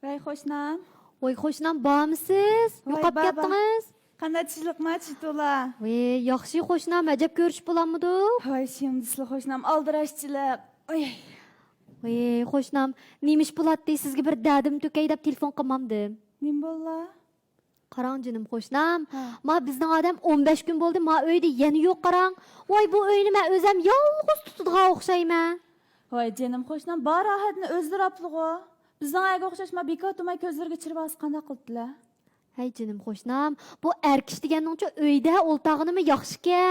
Vay hoşnam. Voy qo'shnim bormisiz? Voy, Yo'qolib baba. ketdingiz? Qanday tishliqma chitola. Voy, yaxshi qo'shnim, ajab ko'rish bo'lamidi? Vay şimdi sizlar hoşnam aldirashchilar. Oy. Voy, qo'shnim, nima ish bo'ladi sizga bir dadim to'kay deb telefon qilmamdim. Nim bolla? Qarang jinim qo'shnim, Ha. ma bizning odam 15 kun bo'ldi, ma uyda yana yo'q qarang. Voy, bu uyni men o'zim yolg'iz tutadigan o'xshayman. Vay canım hoşnam bar ahadni o'zlari aplig'o. Bizning ayga o'xshashma bekat tomay ko'zlarga chirvasi qanday qildilar? Hey jinim qo'shnim, bu erkish deganingcha uyda o'ltag'inimi yaxshiki?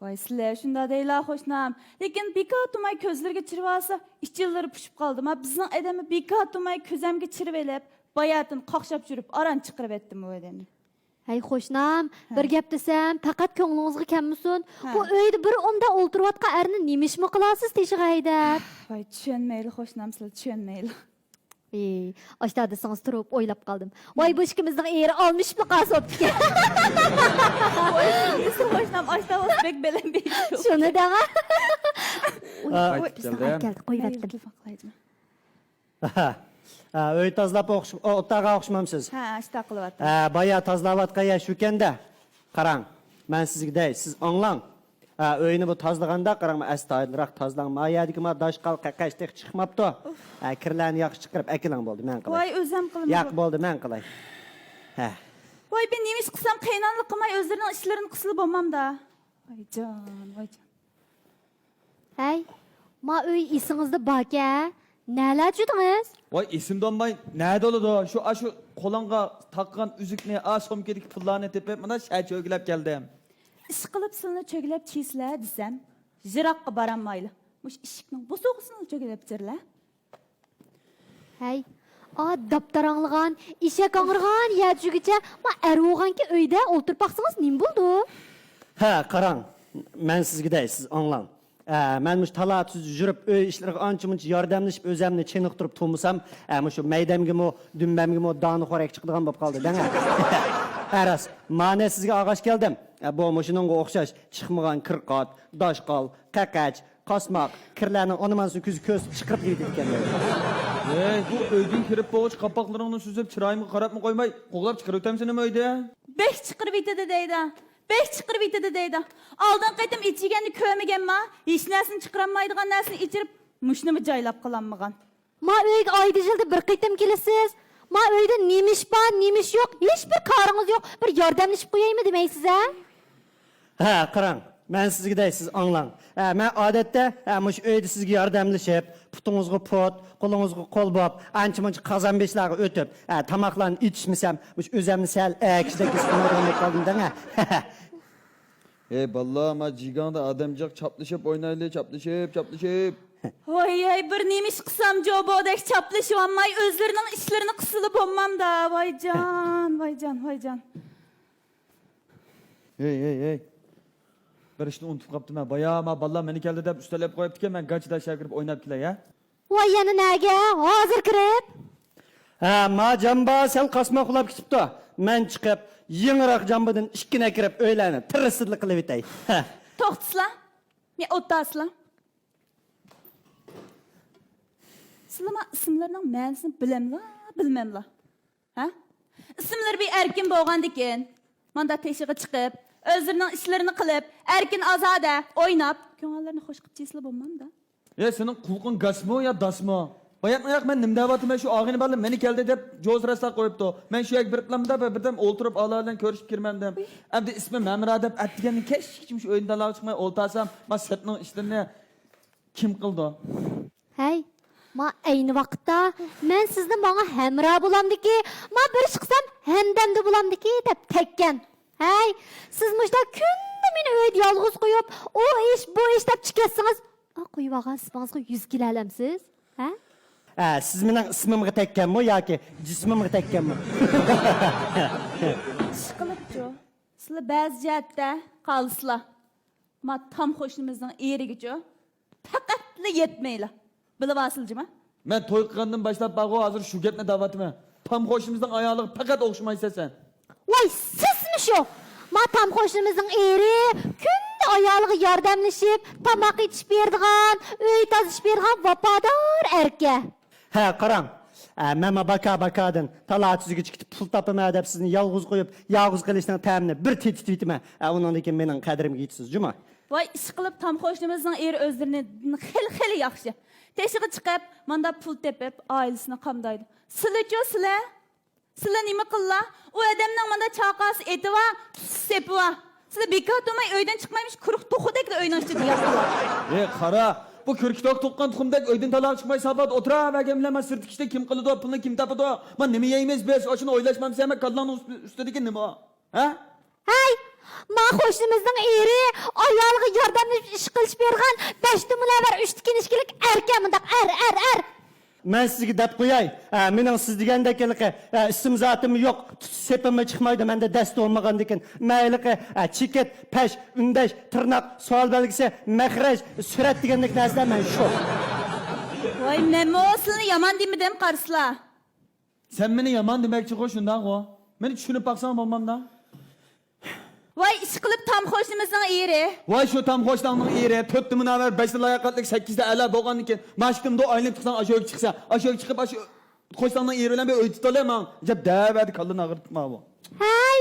Vay sizlar shunda deylar hoşnam. Lekin bekat tomay ko'zlarga chirvasi ichillari pushib qoldi. Ma bizning adamı bekat tomay ko'zamga chirib elib, bayatin qoqshab yurib, aran chiqirib etdim u odamni. Hey qo'shnim, bir gap desam, faqat ko'nglingizga kelmasin. Ha. Bu uyda bir onda o'ltirayotgan erni nima ish qilasiz teshig'i haydab? Vay tushunmayli hoşnam sizlar tushunmayli. Aşağı desangiz turib o'ylab qoldim. Voy, bu ishimizning eri olmishmi qasobga? Biz hoşnam aşta bek bilan beyshu. Shuni dama. Qaytib Keldi, qo'yib etdim. Telefon qilaydim. Öy tazlap otağa oxşamamsız. Ha, aşta qilyapti. Baya tazlavatqa ya şükende. Qarang, men sizga dey, siz anglang. Öyünü bu tazlaganda qarang, astoydilroq tazlang. Mayadiki ma dashqal qaqashtiq chiqmabdi. Kirlarni yaxshi chiqarib akilang bo'ldi, men qilay. Voy o'zim qildim. Yoq bo'ldi, men qilay. Voy ben nima ish qilsam qiynalib qilmay o'zlarining ishlarini qilib bo'lmamda. Voy jon, voy jon. Hey, ma uy esingizda borka? Nelar judingiz? Vay esimdanmay nerede oldu? Şu kolanga takkan üzükne somkedeki pullarını tepip bana şey çögülep geldim. Ish qilib silni cho'gilab chiysizlar desam, jiroqqa boramayli. Mush eshikning bu so'g'isini cho'gilab jirlar. Hey, daptaranglagan, eshak angirgan yerjugicha ma erog'anki uyda o'ltirib baqsangiz nima bo'ldi? Qarang, men sizga dey, siz anglang. Men mush talatsiz yurib öy işlariga ancha-muncha yordamlashib o'zimni chiniqtirib turmasam, shu maydamgimi, dumbamgimi doni xo'rak chiqadigan bo'lib qoldi, deng. Aras, mana sizga og'ash keldim. Bu mushiningga o'xshash chiqmagan kirqot, dashqal, qaqach, qosmoq, kirlarni onamansi ko'z chiqirib yeydi ekanlar. Bu ödün kirip boğuş kapaklarını süzüp çırağımı karap mı koymay koğlap çıkarıp temsini mi öyle? Besh chiqirib yetadi deydi. Besh chiqirib yetadi deydi. Oldin qaytim ichiganni ko'rmaganma, hech narsani chiqarmaydigan narsani ichirib, mushnimi joylab qolanmagan. Ma uyga oyda jilda bir qaytam kelasiz. Ma uyda nima ish bor, nima ish yo'q, hech bir qaringiz yo'q. Bir yordamlashib qo'yaymi demaysiz a? Qarang, men sizga dey, siz anglang. Men odatda mush uyda sizga yordamlashib, putingizga put, qo'lingizga qo'l bo'p, ancha-muncha qazon beshlarga o'tib, tamoqlarni ichishmasam, mush o'zimni sal kishdek istimolga qoldim deng. Vallahi ama ciganda adamcak çaplaşıp oynaylı çaplaşıp. Voy bir nima ish qilsam jobodek chaplashib olmay o'zlarining ishlarini qisilib bo'lmamda. Voy jon, voy jon, voy jon. Hey. Bir işini unutup kaptım ben. Bayağı ama vallahi beni geldi de üstelep koyup diken ben kaçta şey girip oynayıp kile ya. Voy, yana nega? Hozir kirib. Ma jamba sen qasmoq qilib ketibdi. Men chiqib, yengiroq jambadan ishkina kirib o'ylanib, tirsizlik qilib etay. To'xtasizlar. Men o'ttasizlar. Sizlar ismlarining ma'nosini bilmamlar. Ha? Ismlari bir erkin bo'lgandikan, manda teshig'i chiqib, o'zlarining ishlarini qilib, erkin ozoda o'ynab, ko'ngillarni xush qilib chiysizlar bo'lmamda. Senin kulkun gas mı ya das mı? Bayak ben nimdavatım ben şu ağını balım beni geldi de Joz Rasta koyuptu. Ben şu yak bir planımda birden oturup ağlarla görüşüp girmemdim. Hem de ismi Memir Adem ettiğini keşke şu oyunda lav çıkmaya oltasam. Ma setnin işlerini kim kıldı? Hey, ma ayni vaqtda men sizni menga hamroh bo'lamdiki, ma bir ish qilsam hamdamda bo'lamdiki deb tekkan. Hey, siz mushta kunda meni uyda yolg'iz qo'yib, o ish bu ish deb chiqasangiz, qo'yib olgan ismingizga 100 kilo alamsiz? Ha? Siz mening ismimga tekkanmi yoki jismimga tekkanmi? Ishqilibchi. Sizlar ba'zi jihatda qolsizlar. Ma tam qo'shnimizning erigichi. Faqatla yetmaylar. Bilib asılcıma? Ben toy kıkandım başlayıp bağı hazır şu getne davatımı. Tam hoşumuzdan ayağlık fakat okşamaysa sen. Voy, sizmi shu? Ma tam qo'shnimizning eri kunda ayoliga yordamlashib, tomoq ichib beradigan, uy tozalashib beradigan vafodor erkak. Qarang. Mema baka-bakadan tala tüzüge çıkıp pul tapıma edip sizni yalğız koyup yağız kılışdan təminə bir tit-titime. Ondan keyin menin qədrim giysiz, cuma. Vay iş qilib tamxo'shnimizning eri o'zlarini xil yaxshi. Teshig'i chiqib, manda pul tepib, oilasini qamdaydi. Sizlar-chi sizlar? Sizlar nima qillar? U odamning manda chaqasi eti va sepi va. Sizlar bekor turmay uydan chiqmaymish, quruq to'xudek uydan ichida yotdilar. Qara, bu kürktok tuqqan tuxumdek öydən talaq çıxmay sabat otura və gəmləmə sırtıq işte kim qılıdı, pulunu kim tapıdı? Man nimi yeyimiz biz, oşunu oylaşmam sevmək kallanın üstüdeki nima? Ha? Hey, ma qo'shnimizning eri ayolga yordamlashib ish qilish bergan 5 munavvar 3 tikinishkilik erkak mundaq er. Ben sizi dep koyay. Menin siz degendeki isim zatım yok. Sepime çıkmaydı. Ben de dest olmagan diken. Meylik çiket, peş, ündeş, tırnak, sual belgisi, mehrej, süret degendeki nesle ben şok. Vay memo sizlarni yomon demidim qarsizlar. Sen beni yaman deməkçi qoy şundan qo. Meni düşünüp baksan olmam da. Vay ish qilib tamxo'shnimizning eri. Vay şu tam hoşlanmın iri, töttü münavver, 5'li layakatlık, 8'de ələ boğan iken, maşkımda aylık tıksan aşağı çıksa, aşağı çıkıp aşağı hoşlanmın iri ilə bir öyti dolayamam. Cep dəvədi kallını ağırtma bu. Hey,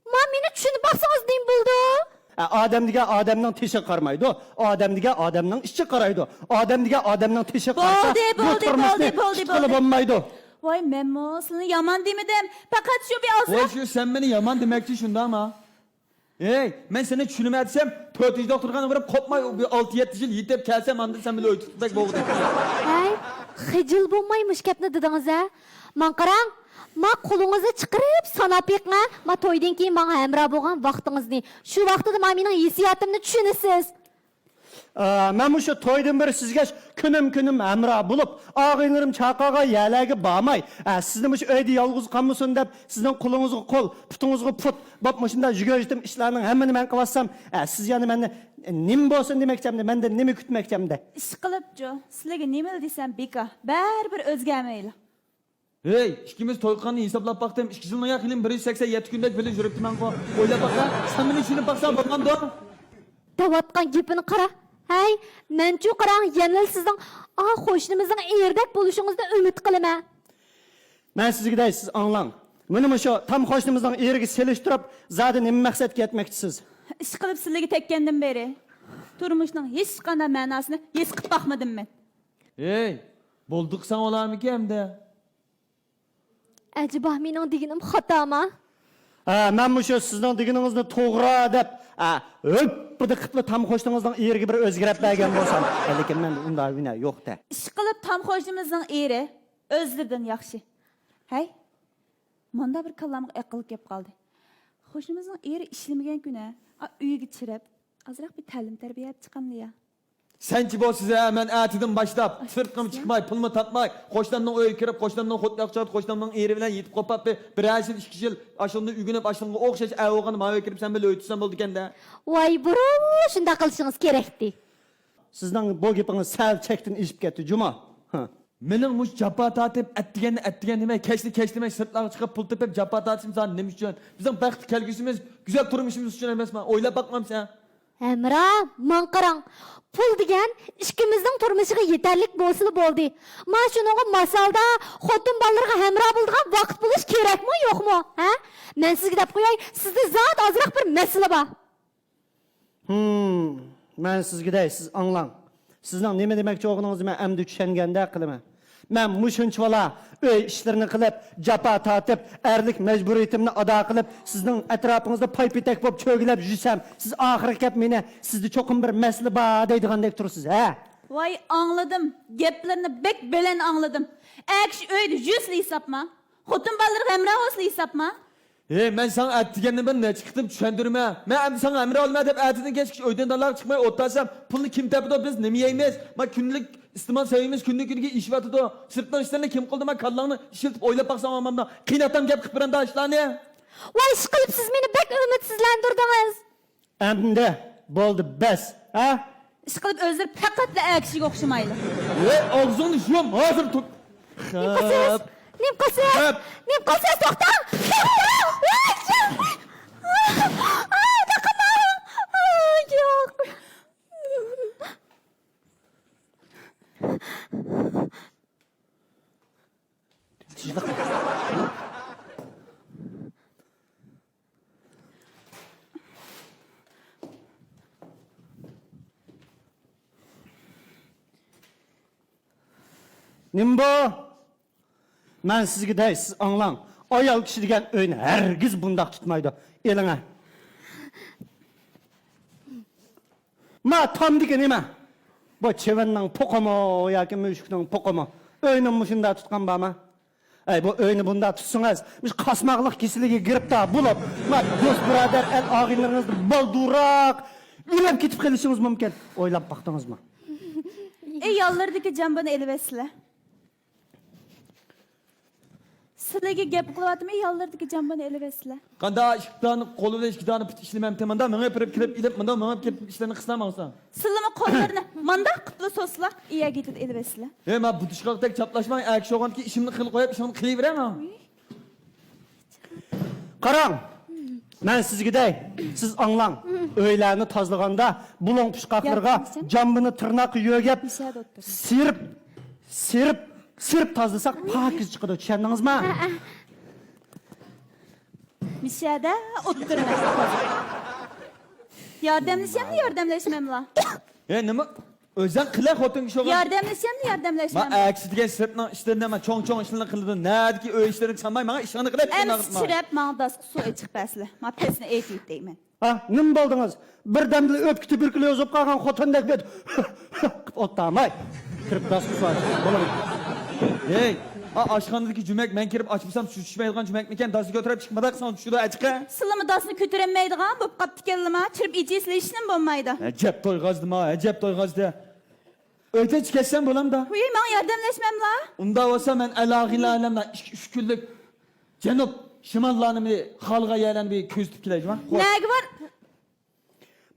ma meni tushunib baqsangiz nima bo'ldi? Adem dige Adem'den teşe karmaydı. Adem dige Adem'den işçi karaydı. Adem dige Adem'den teşe karsa Bo'ldi. olmaydı. Vay memo sizlarni yomon demidim. Faqat shu bir Vay olsa. şu sen beni yaman deməkçi şunda ama. Ey, ben seni çürüme etsem, 4. doktorgan vurup kopmay, 6-7 yıl yitip kelsem andır sen bile öyti tutmak boğdu. Hey, xijil bo'lmaymish gapni dedingiz a? Man qarang, ma qo'lingizni chiqarib sanab yiqman. Ma to'ydan keyin menga hamroh bo'lgan vaqtingizni, shu vaqtida men mening hissiyotimni tushunasiz. Ben bu şu toydum bir sizge günüm emra bulup ağınlarım çakağa yerlege bağmay. Sizin bu şu öyde yalğız kalmasın dep sizin kolunuzu kol, putunuzu put bakmışında jügöjdim işlerinin hemen ben kıvassam. Siz yani benden nim bolsun demekçemde, ben de nimi kütmekçemde. Ish qilibchi. Sizlarga nima desam beka, baribir o'zgarmaydi. Hey, ikimiz toykanını hesaplap baktım, 2 yılın ayak ilim 187 gündek böyle jürüptüm ben ko. Oyla bakla, sen beni düşünüp baksan bakmam da. Davatgan gapini qara. Hey, menchu qarang, yana sizning qo'shnimizning erdek bo'lishingizni umid qilaman. Ben sizge de siz anlang. Benim şu tam hoşnumuzdan ergi seliştirip zaten nimi maksat etmektisiz. Ish qilib sizlarga tekkandan beri turmushning hech qanday ma'nosini his qilib boqmadim men. Hey, bulduk sen olar mı ki hem de? Acaba mening deganim xatoma? Ben bu şu sizden digininizni toğra dep öp bir de kıtlı tam hoşnumuzdan ergi bir özgürep bergen bolsam. Lekin men unda yine yok da. Ish qilib tamxo'shnimizning eri o'zlaridan yaxshi. Hey, manda bir kallamga aql kelib qoldi. Xo'shnimizning eri ishlamagan kuni uyiga chirib, azroq bir ta'lim tarbiyat chiqamli ya. Sen ki bu size hemen erteden başlap, sırtkım çıkmay, pılımı tatmay, koçlarından öyle kirip, koçlarından hotlayak çağırt, koçlarından eğri bilen yitip kopap bir yıl, 2 yıl, aşılığında ügünüp, aşılığında okşaş, oğanı mavi kirip sen böyle öğütüsen buldu kendi. Voy, buru shunda qilishingiz kerakdi. Sizden bu gipiniz sel çektin işip gitti cuma. Menin muş capa tatip, ettigen demey, keşli demey, sırtlarına çıkıp pul tepip capa tatip sana demiş için. Bizim baktı kelgüsümüz, güzel turmuşumuz için emesme, oyla bakmam sen. Hamroh, man qarang. Pul degan ikkimizning turmushiga yetarlik bo'lsa bo'ldi. Men shuninga masalda xotin bolalarga hamroh bo'ladigan vaqt bo'lish kerakmi, yo'qmi? Ha? Men sizga deb qo'yay, sizda zot ozroq bir masala bor. Ben sizge de siz anlang. Sizden nime demekçi olduğunuzu ben emdi düşengende kılıma. Ben muşunçvala öy işlerini kılıp, capa tatip, erlik mecburiyetimini ada kılıp, sizin etrafınızda paypitek bop çögülep jüsem, siz ahire kep mene, sizde çokum bir mesele ba deydigandek tursiz, he? Vay anladım. Gaplarni bek bilen anladım. Ekş öyle yüzlü hesapma. Xotin bolalar hamroh olsa hesapma. Hey, ben sana ettigenini ben ne çıktım düşendirme. Ben sana emri olma deyip erteden geç öyden dalar çıkmaya otlasam, pulunu kim tepede biz ne mi yiyemiz? Ma günlük istimal sevimiz günlük iş vatıdı o. Sırtlan işlerini kim kıldı ma kallarını işiltip oylap baksam amamda. Kıynatam gep kıpıran da işlerini. Voy, ish qilib siz meni bek umidsizlantirdingiz. Emde boldu bes, ha? Ish qilib o'zlari faqatla akshiga o'xshamaydi. Hey, ağzını düşüyorum hazır tut. Nim qilsiz, to'xtang. Yo'q. Nim bu? Men sizge dey, siz anlang. Ayal kişi degen öyni hergiz bundaq tutmaydı. Eline. Ma tam degen nima? Bu çevenning poqomo yoki müşkning poqomo. Öyni mushunda tutgan bama. Ay bu öyni bunda tutsunuz. Biz kasmaqlıq kesiligi giripta bulup, ma dost birodar el ağinlerinizdi baldurak ülep ketip qilishiniz mumkin. Oylap baqdingizmi? Yollardaki jambani elibesizlar. Sizlarga gap qilyaptimi? Yollardaki jambani elibesizlar. Qanda ishqdan qo'lida ishqdan put ishlamam temanda menga kirib ilib menda menga kelib ishlarni qislamaqsan. Sizlarni qo'llarini mandaq qilib so'slar, iya ketib elibesizlar. Ey men bu tishqoqdek chaplashmang, akshi o'g'anki ishimni qilib qo'yib, ishimni qilaveraman. Qarang. Men sizge dey, siz anlang. Öylerini tazlaganda bulon puşqaqlarga jambini tırnaq yögep sirip tazlasak pakiz çıkıdı. Tushundingizmi? Mishada o'ttirma. Yordamlashmamla. Ey nima? O'zing qila xotin kishi o'g'an. Yordamlashmamla, Ma yordamlashmamla. aksi degan sirtning ishlarini men cho'ng ishlarni qildim. Nadiki o'y ishlarini sanmay menga ishlarni qilib Ems chirab, mağdas suv ichib baslar. Ma pesni aytib deyman. Ha, nim boldunuz? Birdamli öpkü tübürkülöz op qalgan xotindek bet. Ottamay. Kirib dasqı var. Bo'lamaydi. Hey, oshxonadagi jumak men kirib ochmasam tushmaydigan jumak ekan, dasga ko'tarib chiqmada qilsam tushida achiqa. Sizlarni dasni ko'tarilmaydigan bo'lib qapti kelma, chirib ijizlashni bo'lmaydi. Ajab to'yg'azdim, ajab to'yg'azdi. O'ta chiqsam bo'lamda. Uy, men yordamlashmamla. Unda bo'lsa men alag'ilalamdan 2-3 kunlik janub shimollarni xalqa yalan bir ko'z tiklayman. Nagi bor?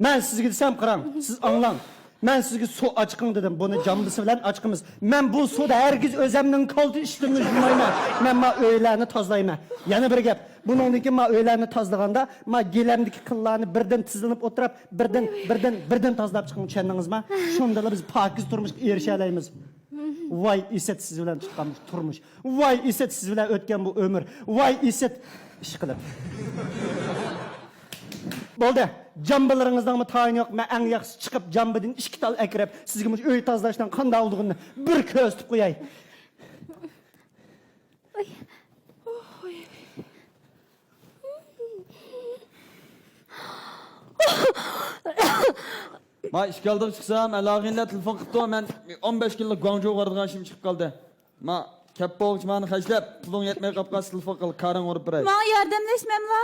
Men sizge desem qarang, siz anglang. Men sizge su açqın dedim. Bunu camlısı bilen açqımız. Men bu suda hergiz özemnin kaldı işlerini jurmayman. Men ma öylerini tazlayman. Yana bir gap. Buningdiki ma öylerini tazlaganda ma gelemdiki qillarni birden tizilib o'tirib, birden tazlab chiqing, tushundingizmi? Shundala biz pakiz turmush erisha olamiz. Vay iset siz bilan tutqan turmush. Vay iset siz bilan o'tgan bu ömür. Vay iset ish qilib. Bo'ldi. Jambalaringizdan mı tayin yok? Men eng yaxshi chiqib jambidan 2 tal akrab sizga mush uy tozlashdan qanday olduğunu bir ko'z tutib qo'yay. Ma ishgaldan chiqsam, alag'inlar telefon qildi, men 15 kunlik Guangzhou boradigan ishim chiqib qoldi. Ma kappoq meni xajlab, puling yetmay qolgan telefon qil, qaring urib beray. Men yordamlashmamla.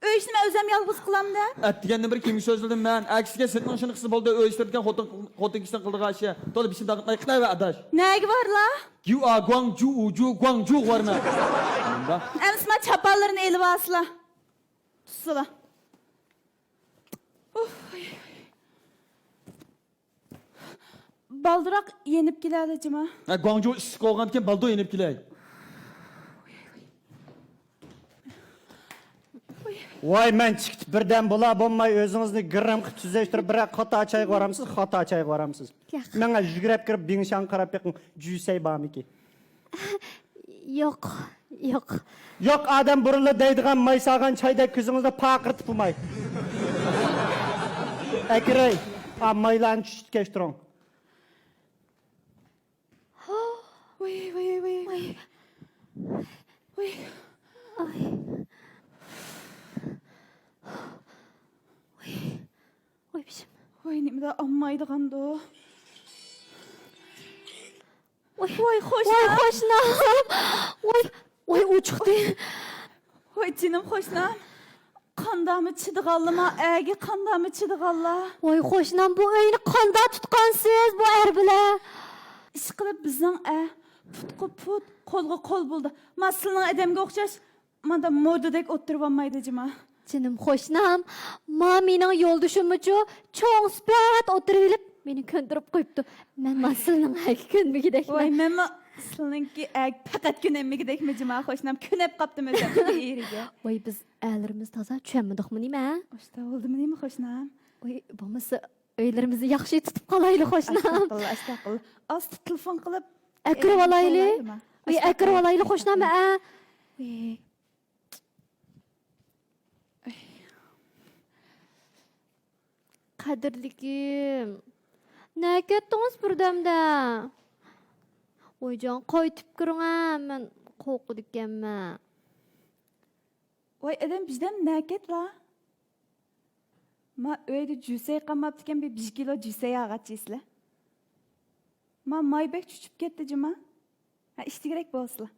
Öy ishni men o'zim yolg'iz qilamda. Atdiganda bir kim so'zladim men, aksiga sirtning shuni qilsa bo'ldi, o'y ishtirgan xotin kishini qildigan ishi. To'la bishim daqitmay qilayver adash. Nagi borla? You are Guangzhou varma. Bunda. Ems men chapallarni elib olsizlar. Tutsizlar. Baldırak yenip keladi jima. Ha Guangzhou ish qo'ygan ekan, baldo yenib kelay. Vay men chiqib birdan bo'la bo'lmay o'zingizni giram qilib tuzashtirib bir xato chayga boramsiz, xato chayga boramsiz. Menga yugurib kirib bingshan qarab beqing jusay bormiki. Yo'q, yo'q. Yo'q, adam burunla deydigan maysagan çayda ko'zingizda paqirtib bo'lmay. Akray, maylarni tushitgash turing. Voy. Oy bishim. Voy, nimada ammaydiganda. Oy, Voy, qo'shna. Voy, qo'shna. Voy, u chiqdi. Voy, jinim qo'shnam. Qandamı chidiganlama, agi qandamı chidiganla. Voy, qo'shnam, bu uyni qanda tutqansiz, bu er bilan. Ish qilib bizning putqa put, qo'lga qo'l bo'ldi. Maslning adamga o'xshash, menda modadek o'tirib olmaydi jima. Jinim qo'shnam, mening yo'ldoshimchi cho'ng spat o'tirib olib, meni ko'ndirib qo'yibdi. Men maslning haqi ko'nmigidekman. Voy, menma sizlarningki faqat ko'nemmigidekmi jima qo'shnam ko'nab qopdim o'zim eriga. Voy, biz aylarimiz toza tushunmadikmi nima? Oshta bo'ldimi nima qo'shnam? Voy, bo'lmasa uylarimizni yaxshi tutib qolaylik qo'shnam. Astag'firullah. Asti telefon qilib Akirib olaylik. Voy, akirib olaylik qo'shnam. Voy. Qadrlikim. Ne ketdingiz birdamda? Qo'yjon, qaytib kiring ha, men qo'rqib ekanman. Voy adam bizden näket la? Ma öyde cüsey qamaptiken bir 1 kilo cüsey ağaçysızlar. Ma maybek çüçüp ketdi cima. Ha işte gerek bolsula.